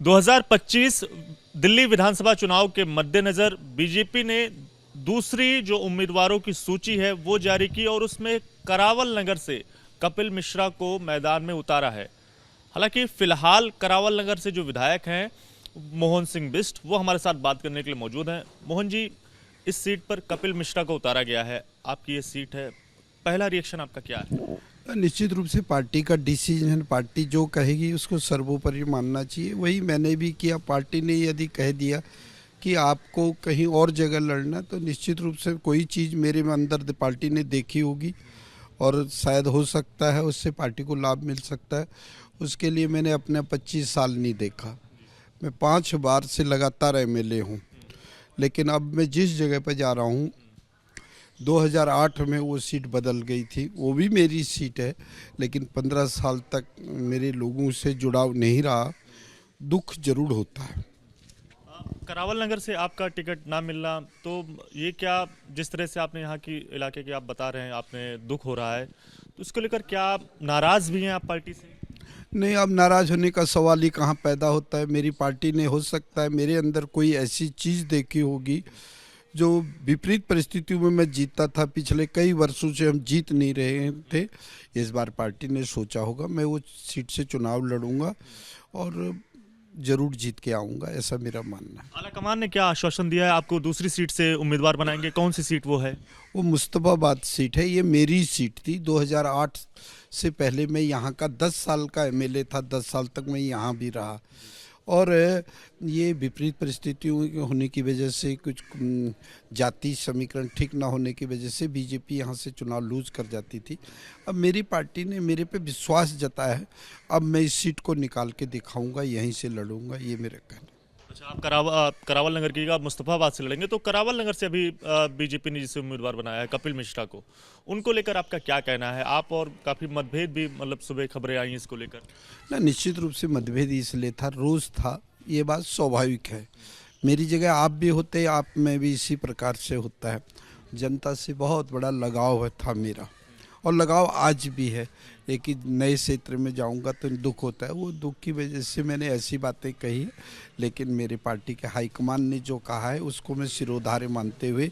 2025 दिल्ली विधानसभा चुनाव के मद्देनजर बीजेपी ने दूसरी जो उम्मीदवारों की सूची है वो जारी की और उसमें करावल नगर से कपिल मिश्रा को मैदान में उतारा है। हालांकि फिलहाल करावल नगर से जो विधायक हैं मोहन सिंह बिष्ट वो हमारे साथ बात करने के लिए मौजूद हैं। मोहन जी, इस सीट पर कपिल मिश्रा को उतारा गया है, आपकी ये सीट है, पहला रिएक्शन आपका क्या है? निश्चित रूप से पार्टी का डिसीजन, पार्टी जो कहेगी उसको सर्वोपरि मानना चाहिए। वही मैंने भी किया। पार्टी ने यदि कह दिया कि आपको कहीं और जगह लड़ना, तो निश्चित रूप से कोई चीज़ मेरे में अंदर पार्टी ने देखी होगी और शायद हो सकता है उससे पार्टी को लाभ मिल सकता है। उसके लिए मैंने अपने 25 साल नहीं देखा। मैं 5 बार से लगातार एमएलए हूँ, लेकिन अब मैं जिस जगह पर जा रहा हूँ 2008 में वो सीट बदल गई थी, वो भी मेरी सीट है, लेकिन 15 साल तक मेरे लोगों से जुड़ाव नहीं रहा। दुख जरूर होता है। करावल नगर से आपका टिकट ना मिलना, तो ये क्या, जिस तरह से आपने यहाँ की इलाके के आप बता रहे हैं, आपने दुख हो रहा है, तो इसको लेकर क्या आप नाराज भी हैं आप पार्टी से? नहीं, अब नाराज होने का सवाल ही कहाँ पैदा होता है। मेरी पार्टी ने, हो सकता है मेरे अंदर कोई ऐसी चीज़ देखी होगी जो विपरीत परिस्थितियों में मैं जीता था। पिछले कई वर्षों से हम जीत नहीं रहे थे। इस बार पार्टी ने सोचा होगा मैं वो सीट से चुनाव लड़ूंगा और जरूर जीत के आऊंगा, ऐसा मेरा मानना है। आलाकमान ने क्या आश्वासन दिया है आपको, दूसरी सीट से उम्मीदवार बनाएंगे? कौन सी सीट वो है? वो मुस्तफाबाद सीट है। ये मेरी सीट थी। 2008 से पहले मैं यहाँ का 10 साल का एमएलए था। 10 साल तक मैं यहाँ भी रहा और ये विपरीत परिस्थितियों होने की वजह से, कुछ जाति समीकरण ठीक ना होने की वजह से बीजेपी यहाँ से चुनाव लूज कर जाती थी। अब मेरी पार्टी ने मेरे पे विश्वास जताया है। अब मैं इस सीट को निकाल के दिखाऊंगा, यहीं से लड़ूंगा, ये मेरा कहना। अच्छा, आप करावल नगर की, आप मुस्तफाबाद से लड़ेंगे, तो करावल नगर से अभी बीजेपी ने जिसे उम्मीदवार बनाया है कपिल मिश्रा को, उनको लेकर आपका क्या कहना है? आप और काफ़ी मतभेद भी, मतलब सुबह खबरें आई इसको लेकर। ना, निश्चित रूप से मतभेद इसलिए था, रोज़ था, ये बात स्वाभाविक है। मेरी जगह आप भी होते, आप में भी इसी प्रकार से होता है। जनता से बहुत बड़ा लगाव था मेरा और लगाव आज भी है, लेकिन नए क्षेत्र में जाऊंगा तो दुख होता है। वो दुख की वजह से मैंने ऐसी बातें कही है, लेकिन मेरे पार्टी के हाईकमान ने जो कहा है उसको मैं सिरोधार्य मानते हुए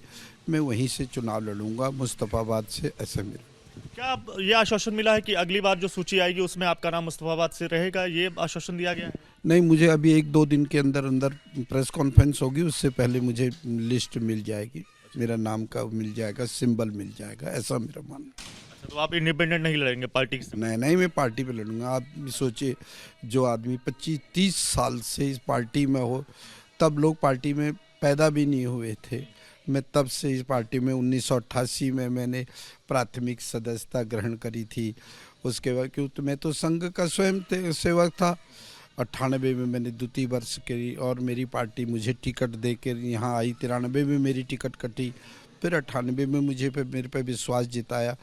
मैं वहीं से चुनाव लड़ूंगा, मुस्तफाबाद से। ऐसा मेरा। क्या ये आश्वासन मिला है कि अगली बार जो सूची आएगी उसमें आपका नाम मुस्तफाबाद से रहेगा, ये आश्वासन दिया गया है? नहीं, मुझे अभी 1-2 दिन के अंदर अंदर प्रेस कॉन्फ्रेंस होगी, उससे पहले मुझे लिस्ट मिल जाएगी, मेरा नाम का मिल जाएगा, सिंबल मिल जाएगा, ऐसा मेरा मानना। अच्छा, तो आप इंडिपेंडेंट नहीं लड़ेंगे पार्टी से? नहीं, मैं पार्टी पे लड़ूंगा। आप सोचिए, जो आदमी 25-30 साल से इस पार्टी में हो, तब लोग पार्टी में पैदा भी नहीं हुए थे। मैं तब से इस पार्टी में 1988 में मैंने प्राथमिक सदस्यता ग्रहण करी थी। उसके बाद क्योंकि मैं तो संघ का स्वयं सेवक था। 98 में मैंने द्वितीय वर्ष करी और मेरी पार्टी मुझे टिकट दे कर यहाँ आई। 93 में मेरी टिकट कटी, फिर 98 में मेरे पे विश्वास जिताया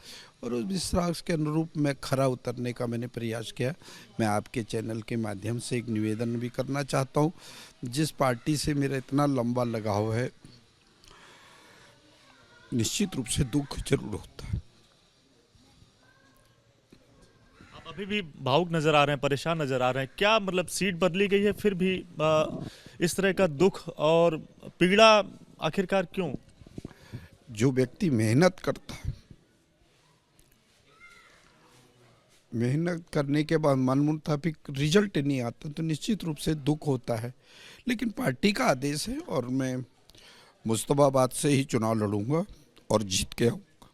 और उस विश्वास के अनुरूप मैं खरा उतरने का मैंने प्रयास किया। मैं आपके चैनल के माध्यम से एक निवेदन भी करना चाहता हूँ। जिस पार्टी से मेरा इतना लंबा लगाव है, निश्चित रूप से दुख जरूर होता है। आप अभी भी भावुक नजर आ रहे हैं, परेशान नजर आ रहे हैं, क्या मतलब सीट बदली गई है फिर भी इस तरह का दुख और पीड़ा आखिरकार क्यों? जो व्यक्ति मेहनत करता है, मेहनत करने के बाद मन मुताबिक रिजल्ट नहीं आता, तो निश्चित रूप से दुख होता है। लेकिन पार्टी का आदेश है और मैं मुस्तफाबाद से ही चुनाव लड़ूंगा और जीत के आऊँगा।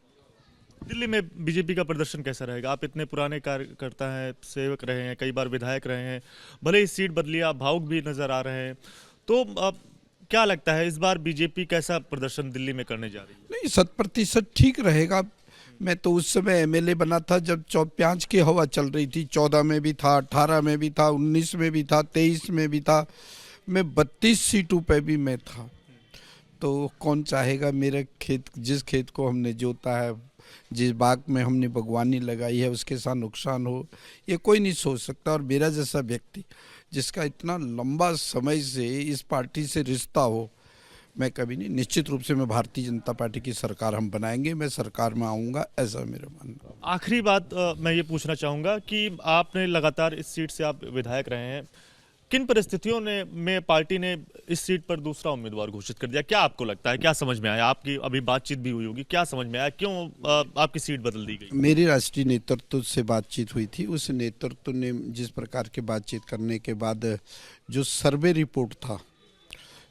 दिल्ली में बीजेपी का प्रदर्शन कैसा रहेगा? आप इतने पुराने कार्यकर्ता हैं, सेवक रहे हैं, कई बार विधायक रहे हैं, भले ही सीट बदली, आप भावुक भी नजर आ रहे हैं, तो अब क्या लगता है इस बार बीजेपी कैसा प्रदर्शन दिल्ली में करने जा रही है? नहीं, 100% ठीक रहेगा। मैं तो उस समय एमएलए बना था जब प्याज की हवा चल रही थी। 14 में भी था, 18 में भी था, 19 में भी था, 23 में भी था। मैं 32 सीटों पे भी मैं था। तो कौन चाहेगा मेरे खेत, जिस खेत को हमने जोता है, जिस बाग में हमने बागवानी लगाई है, उसके साथ नुकसान हो, ये कोई नहीं सोच सकता। और मेरा जैसा व्यक्ति जिसका इतना लंबा समय से इस पार्टी से रिश्ता हो, मैं कभी नहीं। निश्चित रूप से मैं भारतीय जनता पार्टी की सरकार हम बनाएंगे, मैं सरकार में आऊँगा, ऐसा मेरा मानना। आखिरी बात मैं ये पूछना चाहूँगा कि आपने लगातार इस सीट से आप विधायक रहे हैं, किन परिस्थितियों ने में पार्टी ने इस सीट पर दूसरा उम्मीदवार घोषित कर दिया? क्या आपको लगता है, क्या समझ में आया? आपकी अभी बातचीत भी हुई होगी, क्या समझ में आया, क्यों आपकी सीट बदल दी गई? मेरी राष्ट्रीय नेतृत्व से बातचीत हुई थी। उस नेतृत्व ने जिस प्रकार की बातचीत करने के बाद जो सर्वे रिपोर्ट था,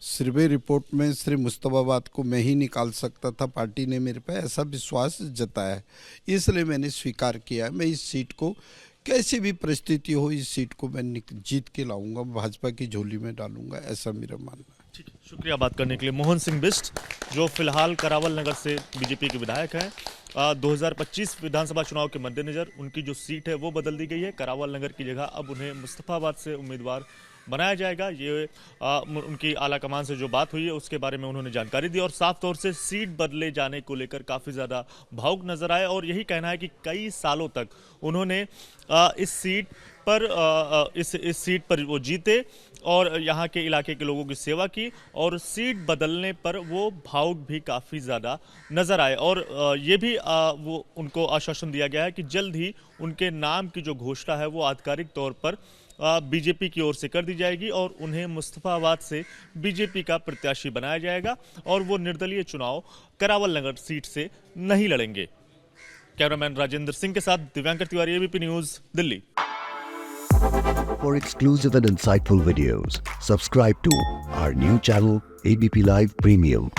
सर्वे रिपोर्ट में श्री मुस्तफाबाद को मैं ही निकाल सकता था, पार्टी ने मेरे पे ऐसा विश्वास जताया है, इसलिए मैंने स्वीकार किया। मैं इस सीट को कैसी भी परिस्थिति हो, इस सीट को मैं जीत के लाऊंगा, भाजपा की झोली में डालूंगा, ऐसा मेरा मानना है। ठीक है, शुक्रिया बात करने के लिए। मोहन सिंह बिष्ट, जो फिलहाल करावल नगर से बीजेपी के विधायक हैं, 2025 विधानसभा चुनाव के मद्देनजर उनकी जो सीट है वो बदल दी गई है। करावल नगर की जगह अब उन्हें मुस्तफाबाद से उम्मीदवार बनाया जाएगा। ये उनकी आला कमान से जो बात हुई है उसके बारे में उन्होंने जानकारी दी और साफ तौर से सीट बदले जाने को लेकर काफ़ी ज़्यादा भावुक नजर आए और यही कहना है कि कई सालों तक उन्होंने इस सीट पर वो जीते और यहाँ के इलाके के लोगों की सेवा की और सीट बदलने पर वो भावुक भी काफ़ी ज़्यादा नज़र आए और ये भी वो उनको आश्वासन दिया गया है कि जल्द ही उनके नाम की जो घोषणा है वो आधिकारिक तौर पर बीजेपी की ओर से कर दी जाएगी और उन्हें मुस्तफाबाद से बीजेपी का प्रत्याशी बनाया जाएगा और वो निर्दलीय चुनाव करावल नगर सीट से नहीं लड़ेंगे। कैमरामैन राजेंद्र सिंह के साथ Divyankar Tiwari, ABP news, Delhi. For exclusive and insightful videos, subscribe to our new channel ABP Live Premium.